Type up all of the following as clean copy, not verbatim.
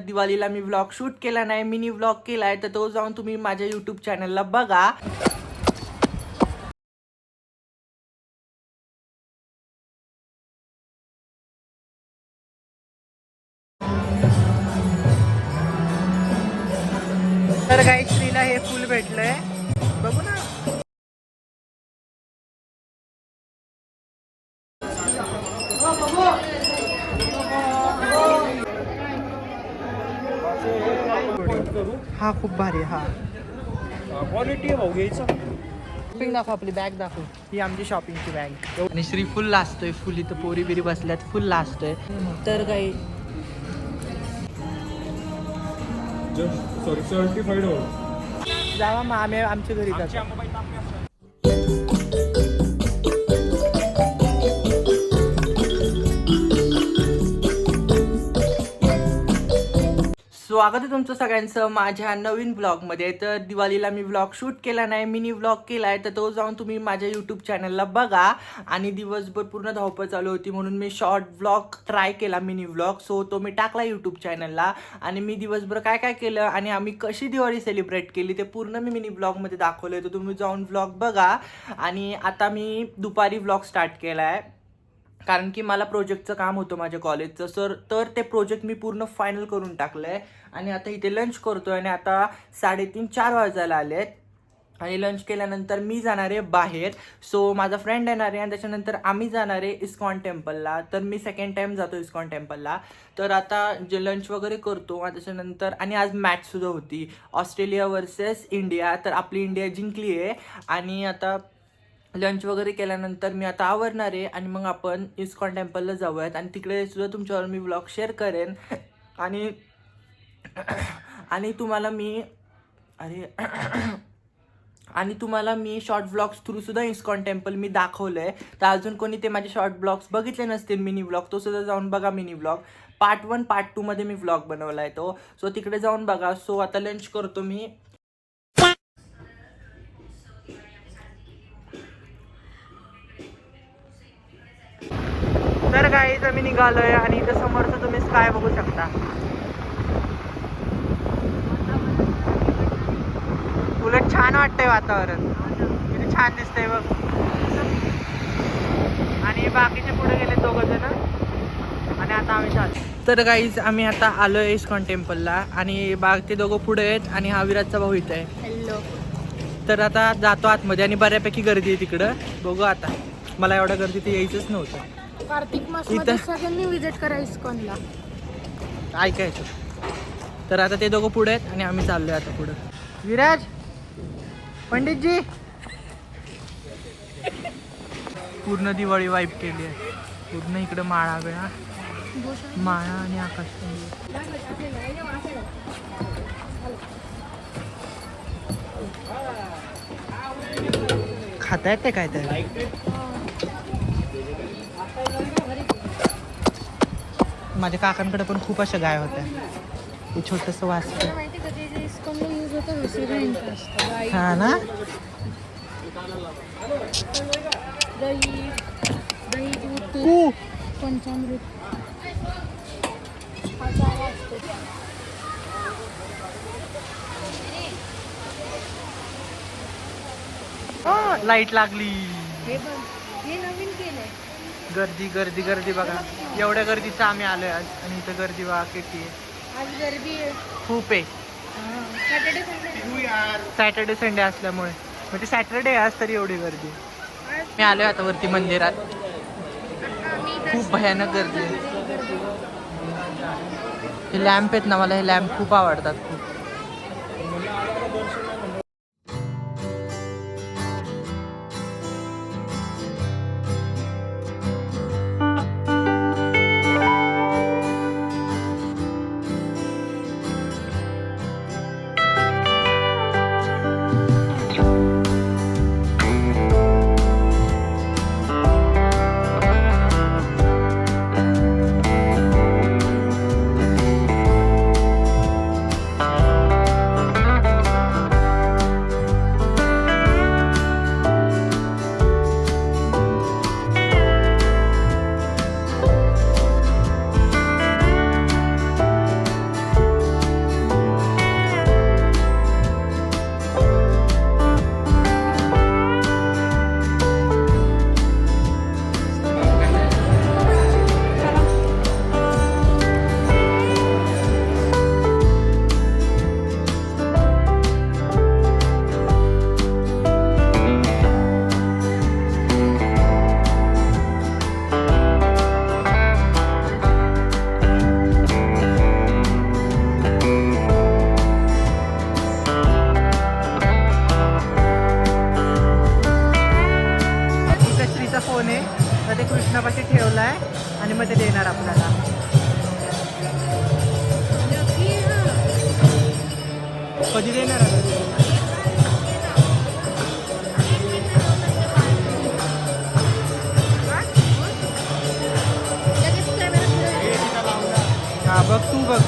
दिवाळीला मी vlog shoot केला नाही, मिनी व्लॉग केलाय, तर तो जाऊन तुम्ही माझ्या यूट्यूब चॅनलला बघा. तर काही श्रीला हे फुल भेटलंय, बघू ना. हा खूप भारी. हा क्वालिटी आहे भाऊ घ्यायचं. शॉपिंग दाखव, आपली बॅग दाखव. ही आमची शॉपिंगची बॅग. आणि श्री फुल लाजतोय, फुल इथं पोरी बिरी बसल्यात, फुल लाजतोय. तर काही सॉरी सर्टिफाईड हो. जावा मग आम्ही आमच्या घरी जातो. स्वागत आहे तुमचं सगळ्यांचं माझ्या नवीन ब्लॉगमध्ये. तर दिवाळीला मी व्लॉग शूट केला नाही, मिनी व्लॉग केला आहे, तर तो जाऊन तुम्ही माझ्या यूट्यूब चॅनलला बघा. आणि दिवसभर पूर्ण धावपळ चालू होती म्हणून मी शॉर्ट व्लॉग ट्राय केला, मिनी व्लॉग. सो तो मी टाकला यूट्यूब चॅनलला. आणि मी दिवसभर काय काय केलं आणि आम्ही कशी दिवाळी सेलिब्रेट केली ते पूर्ण मी मिनी व्लॉगमध्ये दाखवलं. तर तुम्ही जाऊन व्लॉग बघा. आणि आता मी दुपारी व्लॉग स्टार्ट केला आहे कारण की मला प्रोजेक्टचं काम होतं माझ्या कॉलेजचं. तर ते प्रोजेक्ट मी पूर्ण फायनल करून टाकलं आहे. आणि आता इथे लंच करतो आहे आणि आता 3:30-4 वाजायला आलेत. आणि लंच केल्यानंतर मी जाणार आहे बाहेर. सो माझा फ्रेंड येणार आहे आणि त्याच्यानंतर आम्ही जाणार आहे इस्कॉन टेम्पलला. तर मी सेकंड टाईम जातो इस्कॉन टेम्पलला. तर आता जे लंच वगैरे करतो आणि त्याच्यानंतर आणि आज मॅचसुद्धा होती, ऑस्ट्रेलिया वर्सेस इंडिया. तर आपली इंडिया जिंकली आहे. आणि आता लंच वगैरे केल्यानंतर मी आता आवरणार आहे आणि मग आपण इस्कॉन टेम्पलला जाऊयात. आणि तिकडे सुद्धा तुमच्यावर मी व्लॉग शेअर करेन. आणि आणि तुम्हाला मी शॉर्ट ब्लॉग्स थ्रू सुद्धा इस्कॉन टेम्पल मी दाखवलं आहे. तर अजून कोणी ते माझे शॉर्ट ब्लॉग्स बघितले नसतील, मिनी व्लॉग, तो सुद्धा जाऊन बघा. मिनी व्लॉग पार्ट 1 पार्ट 2 मध्ये मी व्लॉग बनवला आहे तो. सो तिकडे जाऊन बघा. सो आता लंच करतो मी. तर गाईज आम्ही निघालोय आणि इथं समोरचं तुम्ही स्काय बघू शकता. उलट छान वाटतंय वातावरण, किती छान दिसतंय बघ. आणि बाकीचे पुढे गेले दोघं जण आणि आता आम्ही चालतो. तर गाईज आम्ही आता आलोय इस्कॉन टेम्पलला आणि ते दोघं पुढे आहेत आणि हा विराजचा भाऊ इथं आहे. हॅलो. तर आता जातो आतमध्ये आणि बऱ्यापैकी गर्दी आहे तिकडं. बघू आता, मला एवढ्या गर्दीत यायचंच नव्हतं. कार्तिक मासमध्ये सगळ्यांनी विजिट करा इस्कॉनला. ऐकायचं. तर आता ते दोघं पुढे आहेत आणि आम्ही चाललोय आता पुढं. विराज, पंडितजी, पूर्ण दिवाळी वाईप केली आहे. पूर्ण इकडं माळा बिळा, माळा आणि आकाश. खाता येते काय ते. माझ्या काकांकडे पण खूप अशा गाय होत्या. हे छोटस वासर. हा ना. दही दूध पंचामृत. लाईट लागली. हे नवीन केलंय. गर्दी गर्दी गर्दी बघा. एवढ्या गर्दीचं आम्ही आलोय आज आणि इथं गर्दी बघा किती आहे. आज गर्दी खूप आहे. सॅटर्डे संडे असल्यामुळे, म्हणजे सॅटर्डे आज तरी एवढी गर्दी. मी आलोय आता वरती मंदिरात. खूप भयानक गर्दी आहे. हे लॅम्प आहेत ना, मला हे लॅम्प खूप आवडतात खूप. कधी देणार आता? लगेच कॅमेरा पुढे हा बघ तू बघ.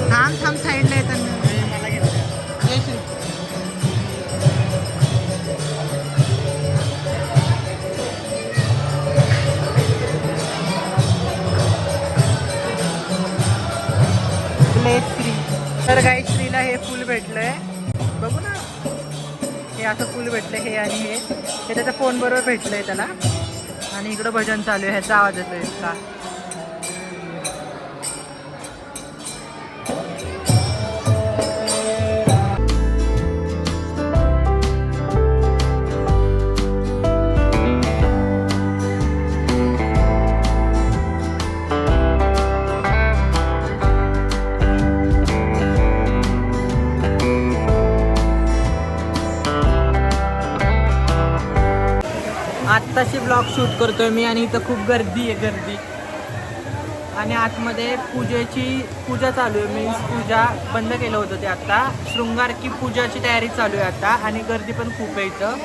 थांब थांब साईडला येताना. श्री तर काही श्रीला हे फुल भेटलंय बघू ना. हे असं फुल भेटलं हे आणि हे त्याच्या फोन बरोबर भेटलंय त्याला. आणि इकडं भजन चालू आहे ह्याचा आवाज येतोय का. आत्ताशी ब्लॉग शूट करतोय मी आणि इथं खूप गर्दी आहे गर्दी. आणि आतमध्ये पूजा चालू आहे. मीन्स पूजा बंद केलं होतं ते आत्ता. शृंगार की पूजाची तयारी चालू आहे आता. आणि गर्दी पण खूप आहे इथं.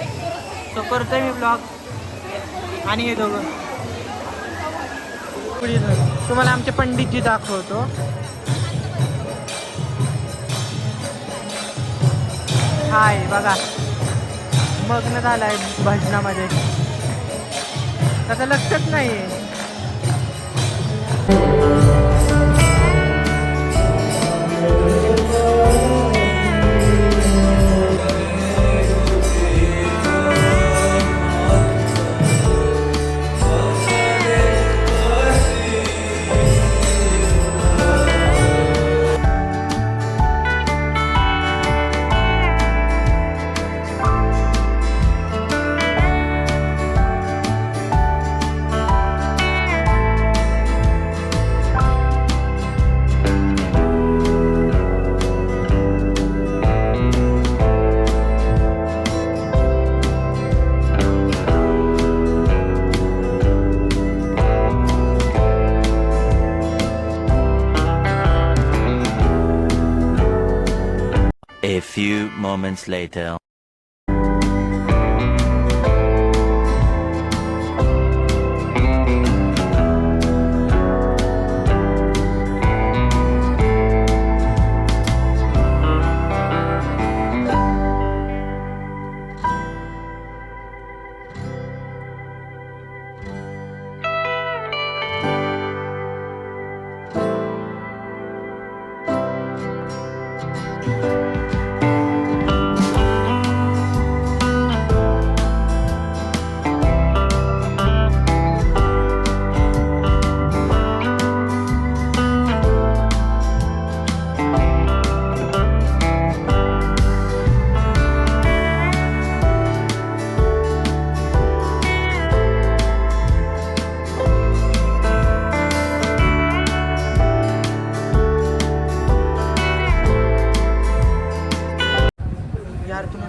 सो करतोय मी ब्लॉग. आणि हे दोघं पुढे तुम्हाला आमचे पंडितजी दाखवतो. हाय बघा मग्न झालाय भजनामध्ये. त्याचं लक्षच नाही आहे. A few moments later.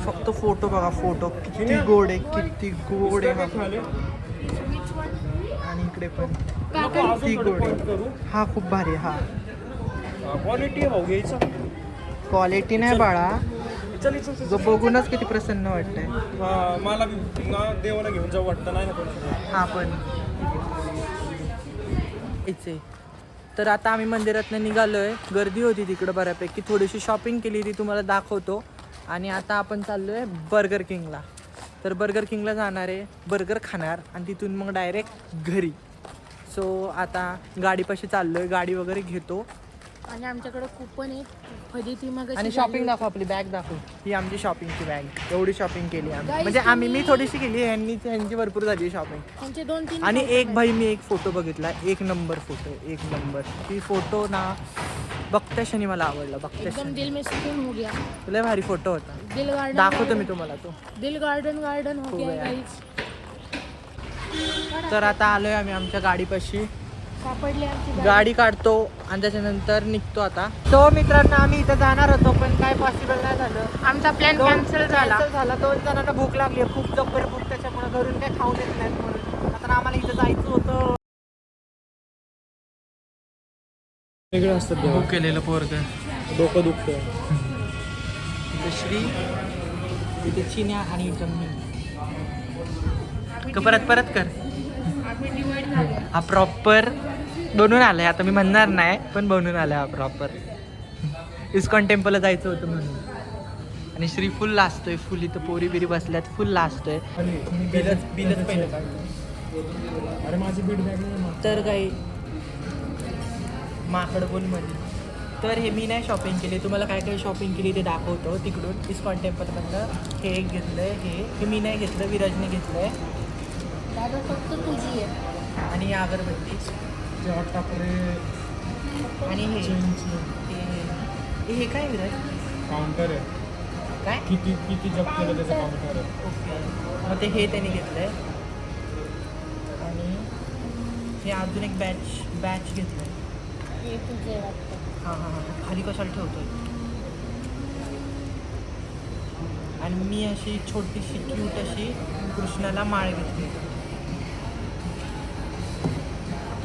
फक्त फोटो बघा. फोटो किती गोड आहे किती गोड आहे. आणि इकडे पण किती गोड आहे. हा खूप भारी. हा क्वालिटी आहे भाऊ घ्यायचा. क्वालिटी नाही बाळा. जो बघूनच किती प्रसन्न वाटतंय. हा मला बी ना देवाला घेऊन जाऊ वाटतं नाही ना पण. हा पण इथे तर आता आम्ही मंदिरातनं निघालोय. गर्दी होती तिकडं बऱ्यापैकी. थोडीशी शॉपिंग केली ती तुम्हाला दाखवतो. आणि आता आपण चाललो आहे बर्गर किंगला. तर बर्गर किंगला जाणार आहे, बर्गर खाणार आणि तिथून मग डायरेक्ट घरी. सो आता गाडीपाशी चाललो आहे. गाडी वगैरे घेतो. आणि आमच्याकडे कुपन आहे फजिती मग. आणि शॉपिंग दाखव. आपली बॅग दाखव. ही आमची शॉपिंगची बॅग. एवढी शॉपिंग केली आम्ही. Guys, म्हणजे मी थोडीशी केली. यांची भरपूर झाली शॉपिंग. त्यांचे 2-3 आणि एक भाई मी एक फोटो बघितला. एक नंबर फोटो. एक नंबर. ती फोटो ना बघत्या क्षणी मला आवडला. बघत्या एकदम क्षणी दिल में सुकून हो गया. लय भारी फोटो होता. दिल गार्डन दाखवतो मी तुम्हाला तो. दिल गार्डन हो हो गया गया. गाइस. तर आता आलोय आम्ही आमच्या गाडीपाशी. सापडली आमची गाडी काढतो आणि त्याच्यानंतर निघतो आता. तो मित्रांनो आम्ही इथं जाणार होतो पण काय पॉसिबल नाही झालं. आमचा प्लॅन कॅन्सल झाला. 2 जणांना भूक लागली. खूप जबर भूक. त्याच्यामुळे घरून काय खाऊ देत नाहीत म्हणून आता आम्हाला इथं जायचं होतं. वेगळं असतात देवा. बुक केलेलं पोरग डोकं दुखतं. इथे श्री, इथे चिन्या आणि इथं मी. परत कर. हा प्रॉपर बनून आलाय. आता मी म्हणणार नाही पण बनून आलाय हा प्रॉपर. इस्कॉन टेम्पलला जायचं होतं म्हणून. आणि श्री फुल लाजतोय. फुल इथं पोरी बिरी बसल्यात. फुल लाजतोय. बिलच पहिलं काय. अरे माझी बीड बॅग नाही. तर काही माकड बोल मध्ये. तर हे मी नाही शॉपिंग केली. तुम्हाला काय काय शॉपिंग केली ते दाखवतो तिकडून. इस्कॉन टेम्पलमधलं हे एक घेतलंय. हे मी नाही घेतलं, विराजने घेतलंय. दादा फक्त तुझी आहे. आणि ही अगरबत्ती आणि हे काय विराज काउंटर आहे. काय किती जप केलं त्याचं काउंटर आहे. ओके. मग ते हे त्याने घेतलंय. आणि हे अजून एक बॅच घेतलंय. हे तुझे वाटतं. हां खाली कशाला ठेवतोय. आणि मी अशी छोटीशी क्यूट अशी कृष्णाला माळ घेतली.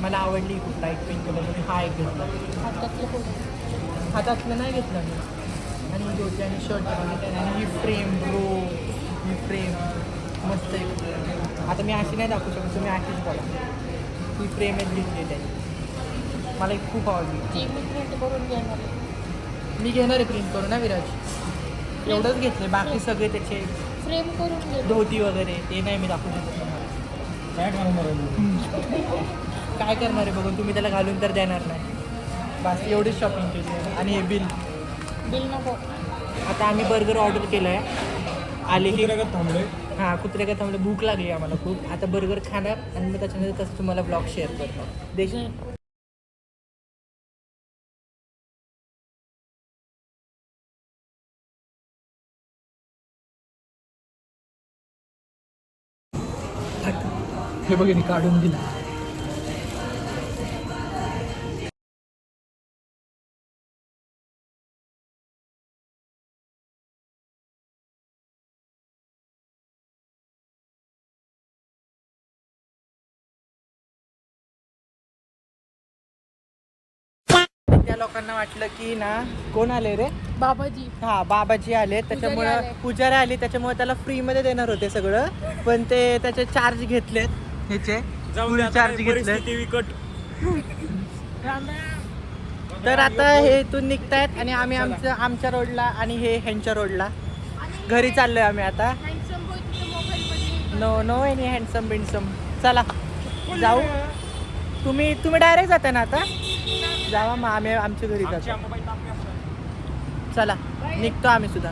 मला आवडली खूप लाईट पिंक कलर. हा एक घेतला. हातातलं कुठे हातातलं नाही घेतलं मी. आणि धोती आणि शर्ट बघितलं. आणि ही फ्रेम ब्रो, ही फ्रेम मस्त आहे. आता मी अशी नाही दाखवू शकत, तुम्ही अशीच बघा. ही फ्रेम एक घेतली त्याने. मला एक खूप आवडली. ती मी प्रिंट करून घेणार आहे. मी घेणार आहे प्रिंट करून ना विराज. एवढंच घेतले. बाकी सगळे त्याचे फ्रेम करून घे. धोती वगैरे ते नाही मी दाखवू शकत तुम्हाला. काय करणार आहे? काय करणार आहे बघून. तुम्ही त्याला घालून तर देणार नाही. बस एवढीच शॉपिंग केली आहे. आणि हे बिल. बिल नको. आता आम्ही बर्गर ऑर्डर केलं आहे. आले की कुत्र्यागत थांबलोय. हां कुत्रे का थांबले. भूक लागली आम्हाला खूप. आता बर्गर खाणार आणि मग त्याच्यानंतर तसं तुम्हाला ब्लॉग शेअर करणार. देशील. हे बघितली काढून दिला. त्या लोकांना वाटलं की ना कोण आले रे. बाबाजी. हा बाबाजी आले. त्याच्यामुळे आले. पुजारी आले. त्याच्यामुळे त्याला फ्री मध्ये देणार होते सगळं. पण ते त्याचे चार्ज घेतलेत. ह्याचे जाऊन चार्ज घेतले. परिस्थिती विकट. तर आता हे इथून निघतायत आणि आम्ही आमच्या रोडला आणि हे ह्यांच्या रोडला घरी चाललोय आम्ही आता. नो एनी हँडसम बिंडसम. चला जाऊ. तुम्ही डायरेक्ट जाता ना आता. जावा मग आम्ही आमच्या घरी जातो. चला निघतो आम्ही सुद्धा.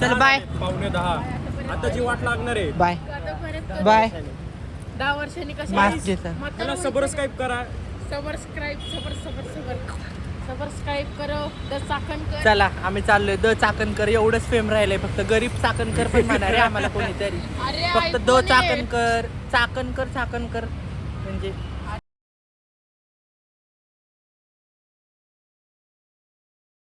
चल बाय. 9:45. आता जी वाट लागणार आहे. Bye bye. 10 वर्षांनी कसं मास्क घेता. मला सबस्क्राईब करा. सबस्क्राईब करो. द चाकणकर. चला आम्ही चाललोय. द चाकणकर एवढंच फेम राहिलंय. फक्त गरीब चाकणकर पण म्हणणार आहे आम्हाला कोणीतरी. अरे फक्त द चाकणकर म्हणजे